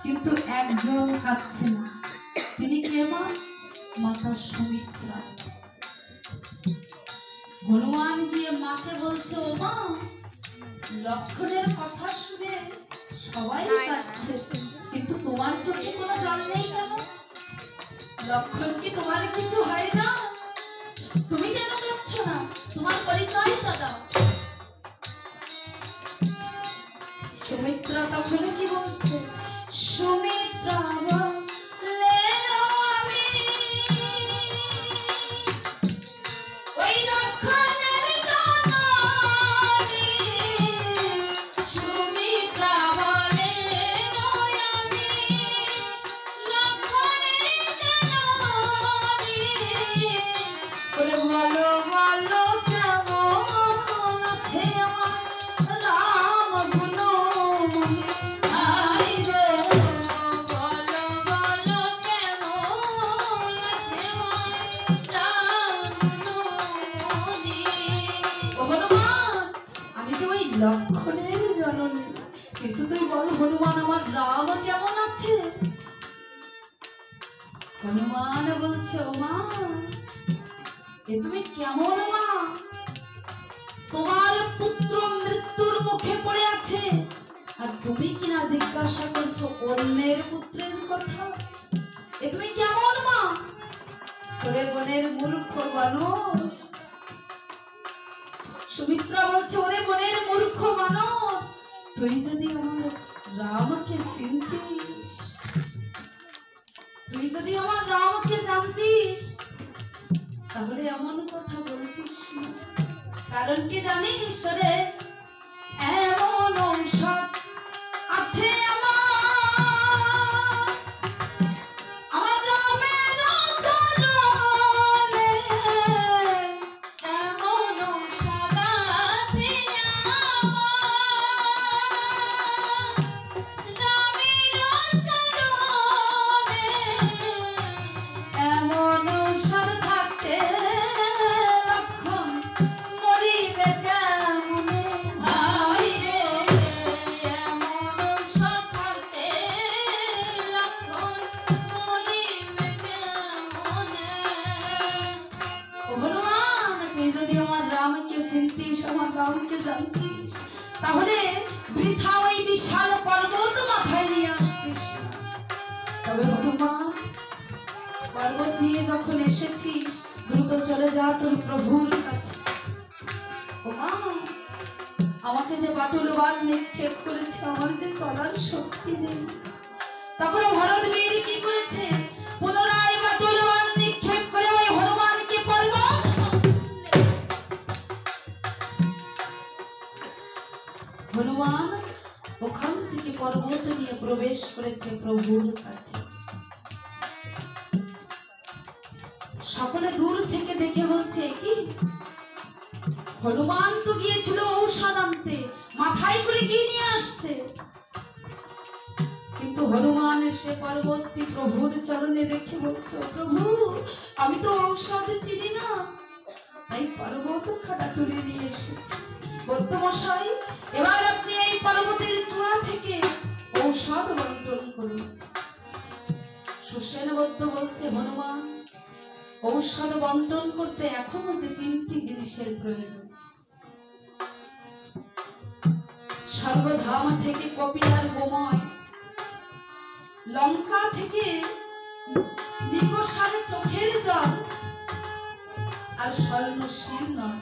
কিন্তু একজন কাঁদছে না। তিনি কে মা? মাতা সুমিত্রা। হনুমান গিয়ে মাকে বলছে, ও মা, লক্ষণের কথা শুনে সবাই কাঁদছে, কিন্তু তোমার চোখে কোনো জল নেই কেন? লক্ষণ কি তোমার কিছু হয় না? তুমি কেন কাঁদছো না? তোমার পরিচয়টা দাও। সুমিত্রা তখন কি বলছে? সুমিত্রা লক্ষণের জননী, কিন্তু তুই বল হনুমান, আমার রাম কেমন আছে? হনুমান বলছে, ও মা, এ তুমি কেমন মা? তোমার পুত্র মৃত্যুর মুখে পড়ে আছে, আর তুমি কিনা জিজ্ঞাসা করছো অন্যের পুত্রের কথা? এ তুমি কেমন মা? তোরে বনের মূর্খ বানর। সুমিত্রা বলছে, ওরে বনের মূর্খ বানর, তুই যদি আমার রামকে চিনতিস, তুই যদি আমার রামকে জানতিস, তাহলে এমন কথা বলতিস না। কারণ কি জানিস রে? এমন ঔষধ আছে আমার তাহলে বৃথা ওই বিশাল পর্বত মাথায় নিয়ে আসতিস। তবে হনুমান, পর্বত নিয়ে যখন এসেছিস, দ্রুত চলে যা তোর প্রভুর কাছে। ও মা, আমাকে যে বাটুল বান নিক্ষেপ করেছে, আমার যে চলার শক্তি নেই। তখন ভরত বীর কি করেছে? পুনরায় বাটুল বান নিক্ষেপ করে ওই হনুমানকে পর্বত হনুমান ওখান থেকে পর্বত নিয়ে প্রবেশ করেছে প্রভুর কাছে। সকলে দূর থেকে দেখে বলছে, কি হনুমান তো গিয়েছিল ঔষধ আনতে, মাথায় করে কি নিয়ে আসছে? কিন্তু হনুমান এসে পর্বতটি প্রভুর চরণে রেখে বলছে, প্রভু, আমি তো ঔষধ চিনি না, তাই পর্বত খাটা তুলে নিয়ে এসেছি। বৈদ্যমশাই, এবার আপনি এই পর্বতের চূড়া থেকে ঔষধ বন্টন করুন। সুসেন বৈদ্য বলছে, হনুমান, ঔষধ বন্টন করতে এখনো যে 3টি জিনিসের প্রয়োজন। স্বর্গধাম থেকে কপিলার গোময়, লঙ্কা থেকে নিকষার চোখের জল, আর স্বর্ণশীল নয়।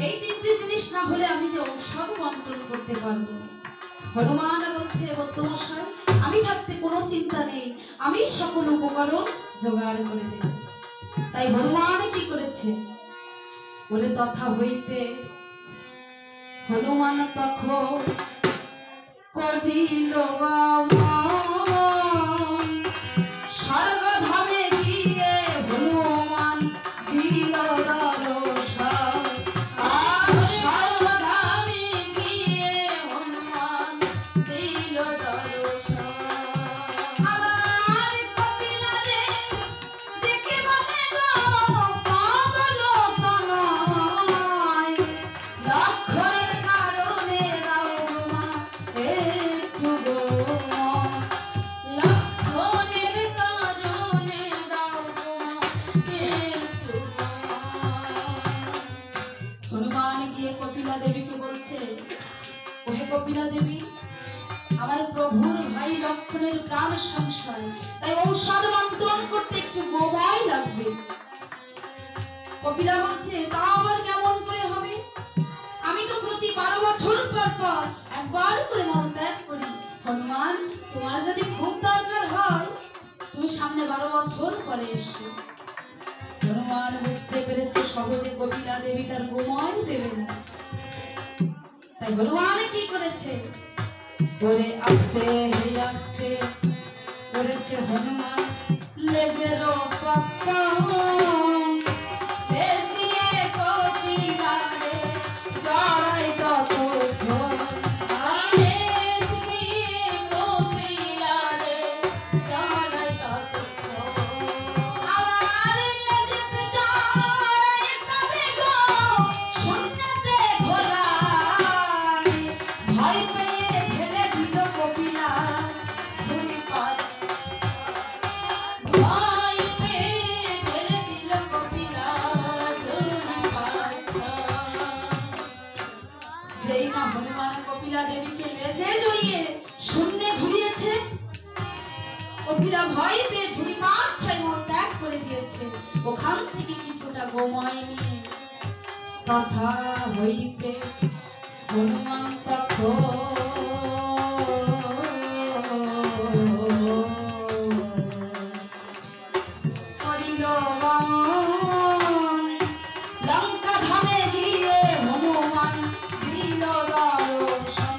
এই 3টি জিনিস না হলে আমি যে ঔষধ বন্টন করতে পারবো। হনুমান বলছে, বৈদ্যমশাই, আমি থাকতে কোনো চিন্তা নেই, আমি সকল উপকরণ জোগাড় করে দেব। তাই হনুমান কি করেছে? বলে তথা হইতে হনুমান তখন করিল গমন, স্বর্গধামে গিয়ে হনুমান দিল দর্শন। স্বর্গধামে গিয়ে হনুমান দিল দর্শন। আবার কপিলারে দেখে বলে, গো পাগল তনয়, লক্ষণের কারণে রাও মা একটু গো আমার প্রভুর ভাই লক্ষণের প্রাণ সংশয়, তাই ঔষধ বন্টন করতে একটু গোময় লাগবে। কপিলা বলছে তা আবার কেমন করে হবে? আমি তো প্রতি 12 বছর পর পর একবার করে মল ত্যাগ করি। হনুমান, তোমার যদি খুব দরকার হয় তুমি সামনে 12 বছর পরে এসো। হনুমান বুঝতে পেরেছে সহজে কপিলা দেবী তার গোময় দেবে না, তাই হনুমান কি করেছে, করে আস্তে আস্তে করেছে হনুমান লেজের পাক্কা ভয় পেয়ে ঝুড়ি 5-6 মন ত্যাগ করে দিয়েছে। ওখান থেকে কিছুটা গোময় নিয়ে কথা হইতে হনুমান লঙ্কা ধামে গিয়ে হনুমান দিল দর্শন।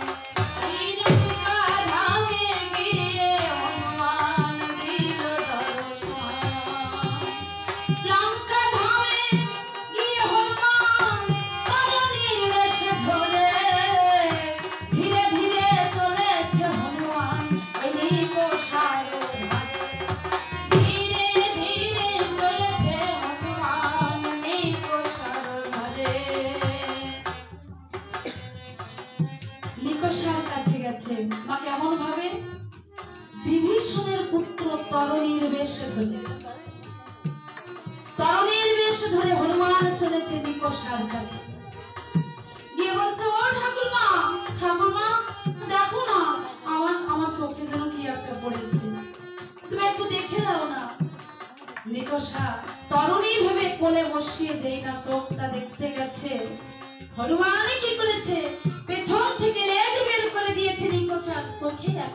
মা কেমন ভাবে? বিভীষণের পুত্র তরণীর বেশ ধরে হনুমান চলেছে নিকষার কাছে গিয়ে বলছে, ও ঠাকুরমা, ঠাকুরমা দেখো না আমার চোখে যেন কি একটা পড়েছে, তুমি একটু দেখে দাও না। নিকষা তরণী ভেবে কোলে বসিয়ে যেই না চোখটা দেখতে গেছে, হনুমান কি করেছে, পেছন থেকে লেজ বের করে দিয়েছে নিকষার চোখে এক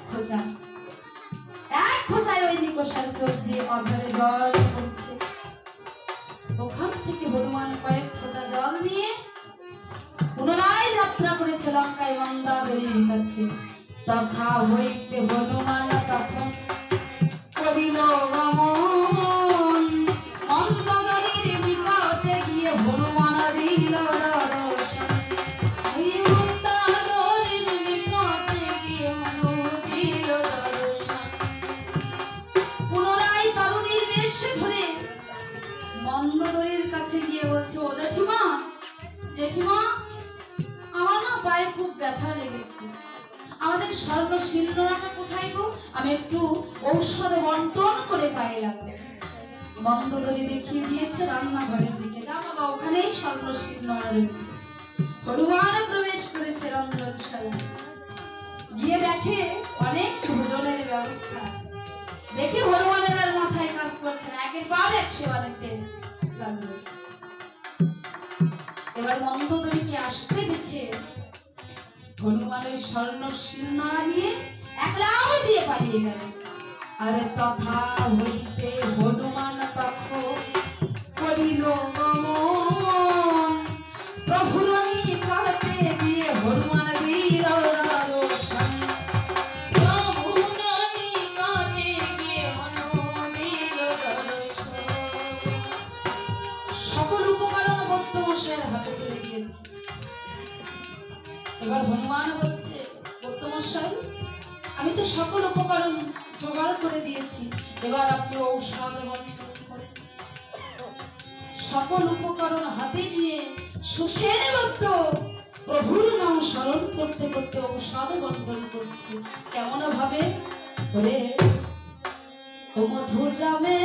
খোঁচায় ওই নিকষার চোখ দিয়ে অঝরে জল পড়ছে। ওখান থেকে হনুমান কয়েক ফোঁটা জল নিয়ে পুনরায় যাত্রা করেছে লঙ্কায় মন্দাদরির কাছে। তথা হইতে হনুমান তখন করিল গমন, মন্দাদরির নিকটে গিয়ে হনুমান দিল জেঠিমা, আমার না পায়ে খুব ব্যথা লেগেছে, আমাদের স্বর্ণশিলনোড়াটা কোথায় গো? আমি একটু ঔষধ বন্টন করে পায়ে লাগবে। মন্দোদরি দেখিয়ে দিয়েছে রান্নাঘরের দিকে, যা বাবা ওখানেই স্বর্ণশিলনোড়া রয়েছে। হনুমান প্রবেশ করেছে রন্ধনশালা, গিয়ে দেখে অনেক ভোজনের ব্যবস্থা। দেখে হনুমানের আর মাথায় কাজ করছে না, একের পর এক সেবা দেখতে লাগলো। এবার মন্দোদরিকে আসতে দেখে হনুমান ওই স্বর্ণশিলনোড়া নিয়ে এক লাফ দিয়ে পালিয়ে গেল। আরে তথা হইতে হনুমান তখন করিল গমন, প্রভুর নিকটে গিয়ে হনুমান দিল দর্শন। প্রভুর নিকটে গিয়ে হনুমান দিল দর্শন। সকল উপকরণ বৌদ্ধমশাইয়ের হাতে তুলে দিয়েছে। এবার হনুমান বলছে, বৌদ্ধমশাই আমি তো সকল উপকরণ জোগাড় করে দিয়েছি, এবার আপনি ঔষধ বন্টন করেন। সকল উপকরণ হাতে নিয়ে সুষের মতো প্রভুর নাম স্মরণ করতে করতে ঔষধ বন্টন করছি। কেমন ভাবে? ও মধুর রামে